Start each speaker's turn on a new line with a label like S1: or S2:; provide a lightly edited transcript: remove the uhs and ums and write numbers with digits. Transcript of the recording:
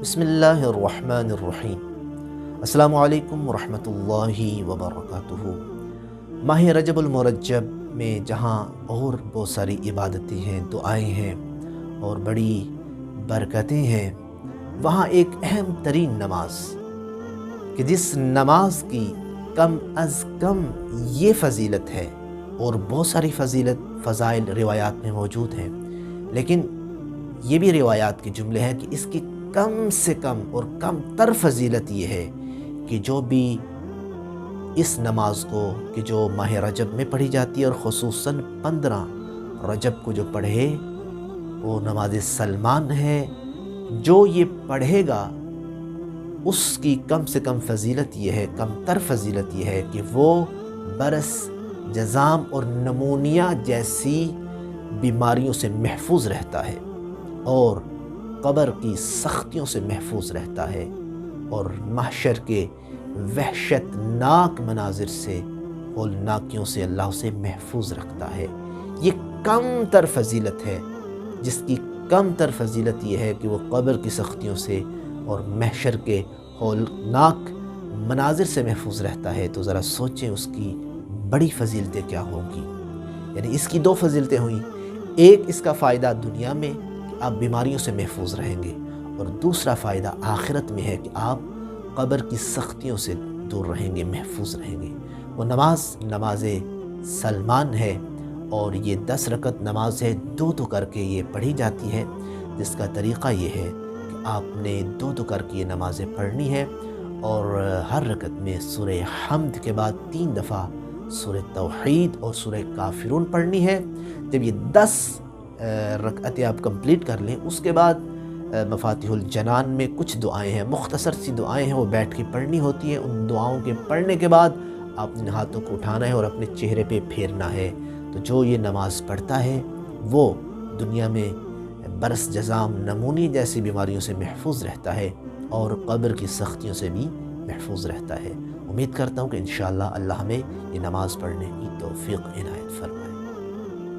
S1: बिस्मिल्लाहिर्रहमानिर्रहीम। अस्सलामु अलैकुम वरहमतुल्लाहि वबरकातुहू। माह रजबुल मुरज्जब में जहाँ और बहुत सारी इबादतें हैं, दुआएं हैं और बड़ी बरकतें हैं, वहाँ एक अहम तरीन नमाज कि जिस नमाज की कम अज़ कम ये फ़जीलत है, और बहुत सारी फ़ज़ाइल रिवायात में मौजूद हैं, लेकिन ये भी रिवायात के जुमले हैं कि इसकी कम से कम और कम तर फ़जीलत ये है कि जो भी इस नमाज को कि जो माह रजब में पढ़ी जाती है और ख़ुसूसन 15 रजब को जो पढ़े वो नमाज सलमान है। जो ये पढ़ेगा उसकी कम से कम फ़जीलत ये है, कम तर फ़जीलत ये है कि वो बरस, जज़ाम और नमूनिया जैसी बीमारियों से महफूज रहता है और क़ब्र की सख्तियों से महफूज रहता है और महशर के वहशतनाक मनाजिर से, होलनाकियों से अल्लाह उसे महफूज रखता है। ये कम तर फ़जीलत है, जिसकी कम तर फ़जीलत ये है कि वो क़ब्र की सख्तियों से और महशर के होलनाक मनाजिर से महफूज रहता है। तो ज़रा सोचें उसकी बड़ी फ़जीलतें क्या होंगी। यानी इसकी दो फ़जीलतें हुई, एक इसका फ़ायदा दुनिया में कि आप बीमारियों से महफूज रहेंगे, और दूसरा फ़ायदा आखिरत में है कि आप क़ब्र की सख्तियों से दूर रहेंगे, महफूज रहेंगे। वो नमाज सलमान है और ये 10 रकत नमाज है, दो करके ये पढ़ी जाती है, जिसका तरीक़ा ये है कि आपने दो करके ये नमाज़ें पढ़नी है और हर रकत में सूरह हम्द के बाद 3 दफ़ा सूरह तौहीद और सूरह काफिरून पढ़नी है। जब ये 10 रकअतें आप कंप्लीट कर लें, उसके बाद मफातिहुल जनान में कुछ दुआएं हैं, मुख्तसर सी दुआएं हैं, वो बैठ के पढ़नी होती हैं। उन दुआओं के पढ़ने के बाद आपने हाथों को उठाना है और अपने चेहरे पे फेरना है। तो जो ये नमाज पढ़ता है वो दुनिया में बरस, जज़ाम, नमूनी जैसी बीमारियों से महफूज रहता है और क़ब्र की सख्तियों से भी महफूज रहता है। उम्मीद करता हूँ कि इंशाअल्लाह अल्लाह हमें ये नमाज़ पढ़ने की तौफ़ीक़ इनायत फरमाए।